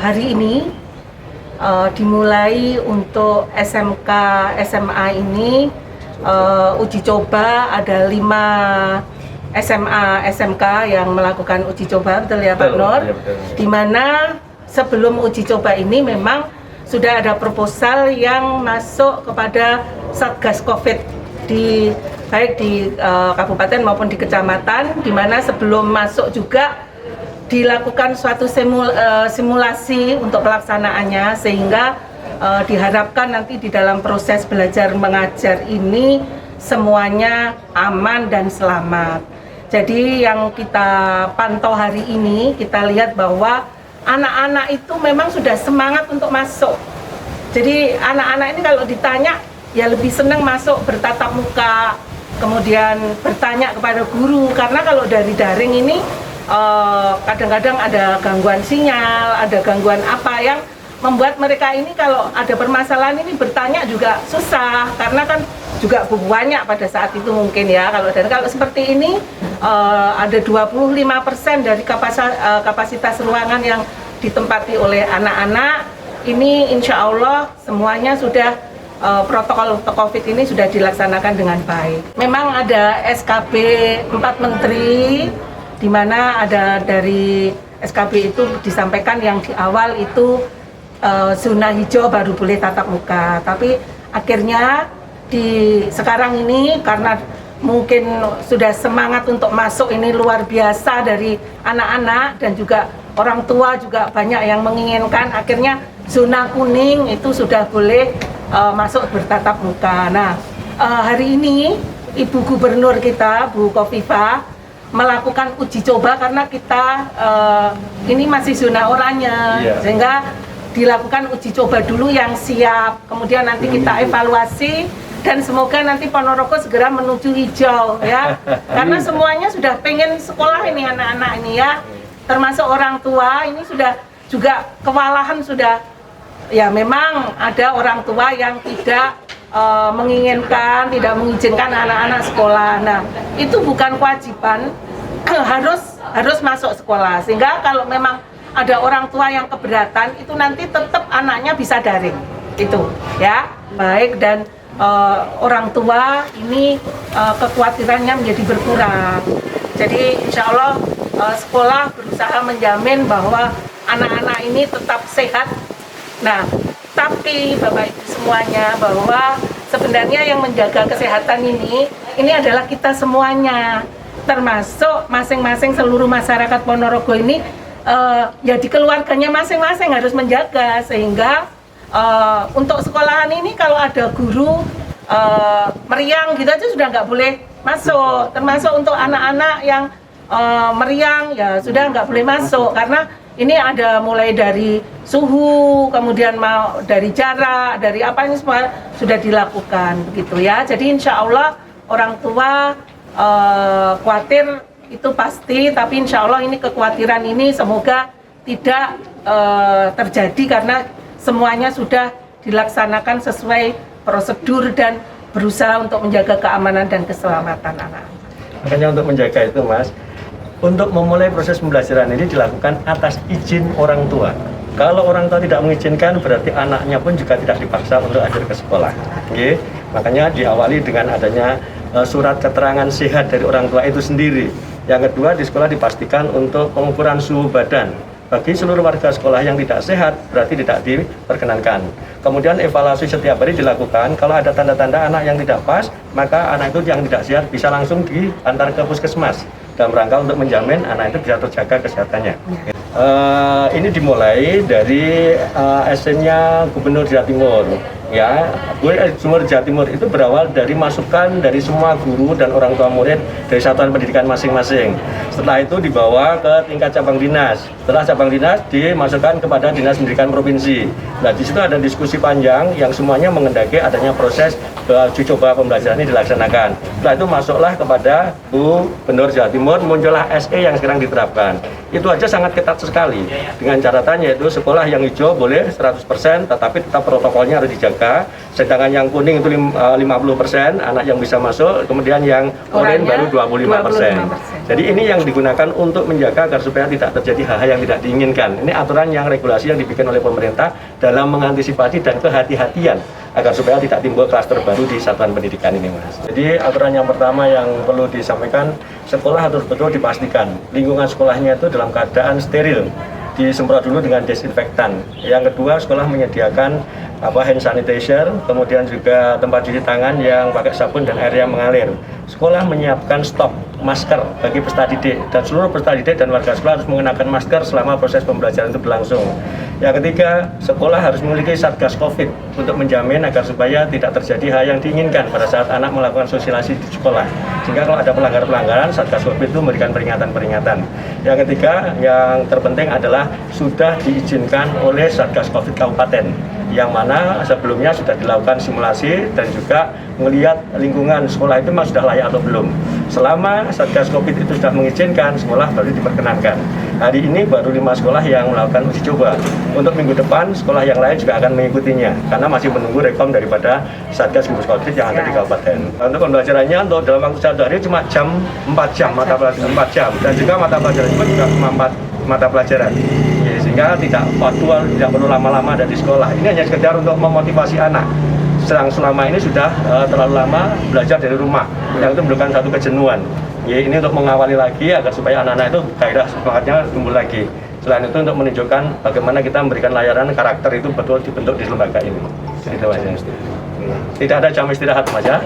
hari ini dimulai untuk SMK SMA ini uji coba ada 5 SMA SMK yang melakukan uji coba, betul ya Pak Nur? Ya, betul. Di mana sebelum uji coba ini memang sudah ada proposal yang masuk kepada Satgas Covid baik di kabupaten maupun di kecamatan, di mana sebelum masuk juga dilakukan suatu simulasi untuk pelaksanaannya, sehingga diharapkan nanti di dalam proses belajar mengajar ini semuanya aman dan selamat. Jadi yang kita pantau hari ini, kita lihat bahwa anak-anak itu memang sudah semangat untuk masuk. Jadi anak-anak ini kalau ditanya ya lebih senang masuk bertatap muka, kemudian bertanya kepada guru, karena kalau dari daring ini kadang-kadang ada gangguan sinyal, ada gangguan apa yang membuat mereka ini kalau ada permasalahan ini bertanya juga susah, karena kan juga banyak pada saat itu mungkin ya. Kalau seperti ini ada 25% dari kapasitas ruangan yang ditempati oleh anak-anak ini, insya Allah semuanya sudah protokol untuk COVID ini sudah dilaksanakan dengan baik. Memang ada SKB 4 Menteri, di mana ada dari SKB itu disampaikan yang di awal itu zona hijau baru boleh tatap muka. Tapi akhirnya sekarang ini karena mungkin sudah semangat untuk masuk ini luar biasa dari anak-anak dan juga orang tua juga banyak yang menginginkan, akhirnya zona kuning itu sudah boleh masuk bertatap muka. Nah, hari ini Ibu Gubernur kita, Bu Khofifah, melakukan uji coba karena kita ini masih zona oranye, sehingga dilakukan uji coba dulu yang siap, kemudian nanti kita evaluasi dan semoga nanti Ponorogo segera menuju hijau ya, karena semuanya sudah pengen sekolah ini anak-anak ini ya, termasuk orang tua ini sudah juga kewalahan sudah ya. Memang ada orang tua yang tidak menginginkan, tidak mengizinkan anak-anak sekolah. Nah, itu bukan kewajiban, harus masuk sekolah. Sehingga kalau memang ada orang tua yang keberatan, itu nanti tetap anaknya bisa daring. Itu ya, baik, dan orang tua ini kekhawatirannya menjadi berkurang. Jadi insya Allah sekolah berusaha menjamin bahwa anak-anak ini tetap sehat. Nah, tapi Bapak Ibu semuanya, bahwa sebenarnya yang menjaga kesehatan ini adalah kita semuanya, termasuk masing-masing seluruh masyarakat Ponorogo ini, ya di keluarganya masing-masing harus menjaga, sehingga untuk sekolahan ini kalau ada guru meriang gitu aja sudah nggak boleh masuk, termasuk untuk anak-anak yang meriang ya sudah nggak boleh masuk, karena ini ada mulai dari suhu, kemudian mau dari jarak, dari apa, ini semua sudah dilakukan begitu ya. Jadi insya Allah orang tua khawatir itu pasti, tapi insya Allah ini kekhawatiran ini semoga tidak terjadi karena semuanya sudah dilaksanakan sesuai prosedur dan berusaha untuk menjaga keamanan dan keselamatan anak. Makanya untuk menjaga itu Mas, untuk memulai proses pembelajaran ini dilakukan atas izin orang tua. Kalau orang tua tidak mengizinkan, berarti anaknya pun juga tidak dipaksa untuk hadir ke sekolah. Oke? Makanya diawali dengan adanya surat keterangan sehat dari orang tua itu sendiri. Yang kedua, di sekolah dipastikan untuk pengukuran suhu badan. Bagi seluruh warga sekolah yang tidak sehat, berarti tidak diperkenankan. Kemudian evaluasi setiap hari dilakukan. Kalau ada tanda-tanda anak yang tidak pas, maka anak itu yang tidak sehat bisa langsung diantar ke puskesmas dalam rangka untuk menjamin anak itu bisa terjaga kesehatannya. Ini dimulai dari SN-nya Gubernur Jawa Timur. Ya, Gubernur Jawa Timur itu berawal dari masukan dari semua guru dan orang tua murid dari satuan pendidikan masing-masing. Setelah itu dibawa ke tingkat cabang dinas. Setelah cabang dinas dimasukkan kepada Dinas Pendidikan Provinsi. Nah, di situ ada diskusi panjang yang semuanya mengendaki adanya proses uji coba pembelajaran ini dilaksanakan. Setelah itu masuklah kepada Bu Gubernur Jawa Timur, muncullah SE yang sekarang diterapkan. Itu aja sangat ketat sekali. Dengan catatan yaitu sekolah yang hijau boleh 100%, tetapi tetap protokolnya harus dijaga. menjaga, sedangkan yang kuning itu 50% anak yang bisa masuk, kemudian yang oranye baru 25%. Jadi ini yang digunakan untuk menjaga agar supaya tidak terjadi hal-hal yang tidak diinginkan. Ini aturan yang regulasi yang dibikin oleh pemerintah dalam mengantisipasi dan kehati-hatian agar supaya tidak timbul klaster baru di satuan pendidikan ini, Mas. Jadi aturan yang pertama yang perlu disampaikan, sekolah harus betul dipastikan lingkungan sekolahnya itu dalam keadaan steril, disemprot dulu dengan desinfektan. Yang kedua, sekolah menyediakan hand sanitizer, kemudian juga tempat cuci tangan yang pakai sabun dan air yang mengalir. Sekolah menyiapkan stok masker bagi peserta didik, dan seluruh peserta didik dan warga sekolah harus mengenakan masker selama proses pembelajaran itu berlangsung. Yang ketiga, sekolah harus memiliki satgas COVID untuk menjamin agar supaya tidak terjadi hal yang diinginkan pada saat anak melakukan sosialisasi di sekolah. Sehingga kalau ada pelanggaran-pelanggaran, satgas COVID itu memberikan peringatan-peringatan. Yang ketiga, yang terpenting adalah sudah diizinkan oleh satgas COVID kabupaten, yang mana sebelumnya sudah dilakukan simulasi dan juga melihat lingkungan sekolah itu memang sudah layak atau belum. Selama satgas COVID itu sudah mengizinkan, sekolah baru diperkenankan. Hari ini baru 5 sekolah yang melakukan uji coba. Untuk minggu depan, sekolah yang lain juga akan mengikutinya, karena masih menunggu rekom daripada satgas gugus COVID yang ada di kabupaten. Untuk pembelajarannya, untuk dalam waktu 1 hari cuma 4 jam, mata pelajaran 4 jam. Dan juga mata pelajaran juga cuma 4 mata pelajaran. Sehingga tidak faktual, tidak perlu lama-lama ada di sekolah. Ini hanya sekedar untuk memotivasi anak. Selama ini sudah terlalu lama belajar dari rumah, yang itu merupakan satu kejenuhan. Ini untuk mengawali lagi agar supaya anak-anak itu gairah semangatnya tumbuh lagi. Selain itu untuk menunjukkan bagaimana kita memberikan layanan karakter itu betul dibentuk di lembaga ini. Tidak ada jam istirahat, Mas ya.